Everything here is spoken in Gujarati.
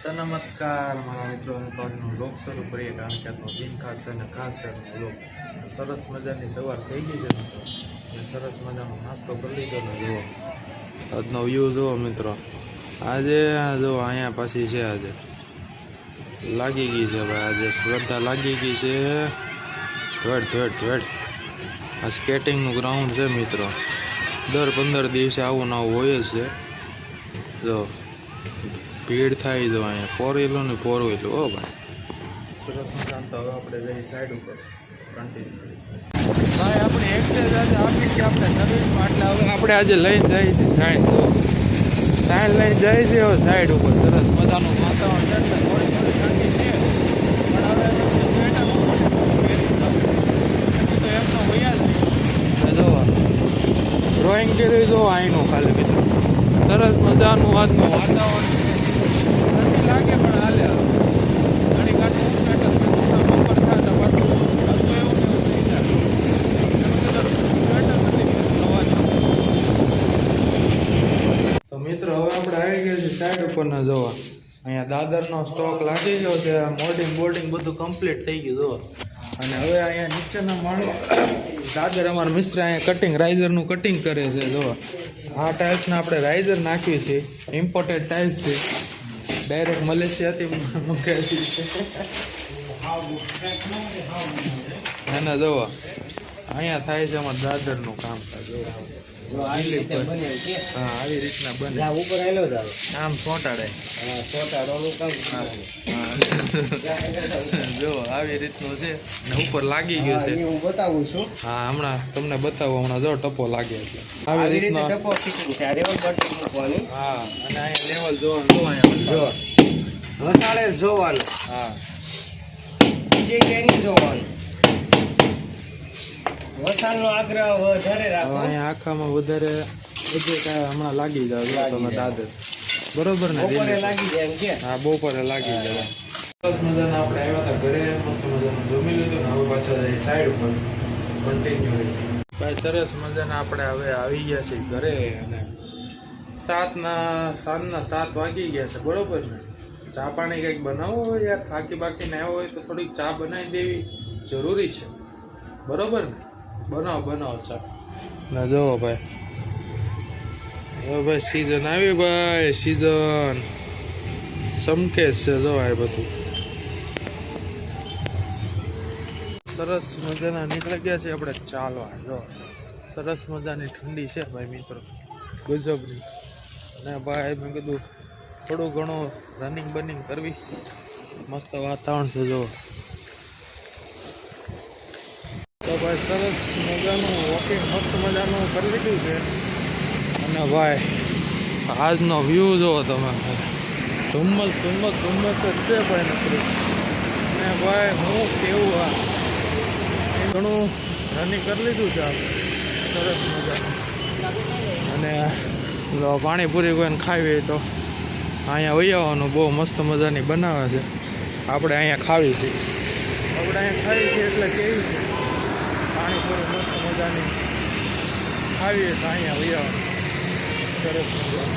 તો નમસ્કાર મારા મિત્રો, હું તો આજનો વ્લોગ શરૂ કરીએ કારણ કે આજનો દિન ખાસ છે અને ખાસ છે વ્લોગ. સરસ મજાની સવાર થઈ ગઈ છે મિત્રો, અને સરસ મજાનો નાસ્તો કરી લીધો ને જુઓ આજનો વ્યૂ જુઓ મિત્રો. આજે જુઓ અહીંયા પાછી છે, આજે લાગી ગઈ છે ભાઈ, આજે સ્પર્ધા લાગી ગઈ છે. ધડ આ સ્કેટિંગનું ગ્રાઉન્ડ છે મિત્રો. દર 15 દિવસે આવું ને આવું હોય જ છે. જો ભીડ થાય જો અહીંયા, 4 વ્હીલર ને 4 વ્હીલર. ઓ ભાઈ સરસ મજાનું. તો હવે આપણે જઈએ સાઈડ ઉપર કન્ટિન્યુ. ભાઈ આપણે એક્સરસાઇઝ આજે આપી છે આપણે સર્વિસમાં, એટલે હવે આપણે આજે લઈને જઈએ છીએ સાઈડ. જો સાઈડ લઈને જઈએ છીએ હવે સાઈડ ઉપર. સરસ મજાનું વાતાવરણ છે, થોડી ઠંડી છે પણ હવે તો એમનો વયા જ નહીં. જો ડ્રોઈંગ કર્યું જો અહીંનું ખાલી મિત્રો. સરસ મજાનું આજનું વાતાવરણ છે. ઠંડી લાગે પણ હાલે. ઘણી કાઢું સ્વેટર બપોર થાય તો પાછું હલતું એવું ને એવું થઈ જાય. સ્વેટર નથી તો મિત્રો. હવે આપણે આવી ગયા છીએ સાઈડ ઉપર ના જોવા. અહીંયા દાદરનો સ્ટોક લાગી ગયો છે, મોલ્ડિંગ બોલ્ડિંગ બધું કમ્પ્લીટ થઈ ગયું જોવા. અને હવે અહીંયા નીચેના માળો દાદર અમારા મિસ્ત્રી અહીંયા કટિંગ રાઇઝરનું કટિંગ કરે છે જોવા. આ ટાઇલ્સને આપણે રાઇઝર નાખીએ છીએ, ઇમ્પોર્ટેડ ટાઇલ્સ છે, ડાયરેક્ટ મલેશિયાથી મંગાવી છે. એના જોવા અહીંયા થાય છે અમારે દાદરનું કામકાજ. હા આવી રીતના બને. આમ ચોંટાડે જો આવી રીતનું છે ને ઉપર લાગી ગયું છે. હું બતાવું છું. હા હમણાં તમને બતાવું. હમણાં જો ટપો લાગે એટલે આવી રીતનો. હા અને અહીંયા લેવલ જોવાનું. જો મસાલે જોવાનું. હા બીજે ક્યાંય જોવાનું. વસાણનો આગ્રહ વધારે રાખો. અહીંયા આખામાં વધારે બધે કાંઈ હમણાં લાગી જાવ જો તમે દાદર. બરોબર ને? બપોરે લાગી જાય એમ કે? હા બપોરે લાગી જાય. સરસ મજાના આપણે આવ્યા હતા ઘરે, મસ્ત મજાનું જમી લીધું ને હવે પાછા જઈએ સાઈડ ઉપર કન્ટિન્યુ. ભાઈ સરસ મજાના આપણે હવે આવી ગયા છીએ ઘરે, અને સાંજના 7 વાગી ગયા છે. બરોબર ને? ચા પાણી કંઈક બનાવવો હોય યાર, થાકી બાકીને આવ્યો હોય તો થોડીક ચા બનાવી દેવી જરૂરી છે. બરોબર ને? બનાવો ચા ના. જોવો ભાઈ, હવે ભાઈ સીઝન આવી ભાઈ, સીઝન સમકેશ છે જો આ બધું. સરસ મજાના નીકળી ગયા છે આપણે ચાલવા. જો સરસ મજાની ઠંડી છે ભાઈ મિત્રો, ગજબની. અને ભાઈ મેં કીધું થોડું ઘણું રનિંગ બનિંગ કરવી. મસ્ત વાતાવરણ છે જો. તો ભાઈ સરસ મજાનું વોકિંગ મસ્ત મજાનું કરી લીધું છે. અને ભાઈ આજનો વ્યૂ જુઓ તમે. ધુમ્મસ જ છે ભાઈ નથી. અને ભાઈ હું કેવું આ ઘણું રનિંગ કરી લીધું છે આપણે સરસ મજાનું. અને પાણીપુરી કોઈને ખાવી હોય તો અહીંયા વહી આવવાનું. બહુ મસ્ત મજાની બનાવે છે. આપણે અહીંયા ખાવી છે. એટલે કેવી છે પાણીપુરી મસ્ત મજાની ખાવીએ તો અહીંયા વહી આવવાનું સરસ મજાનું.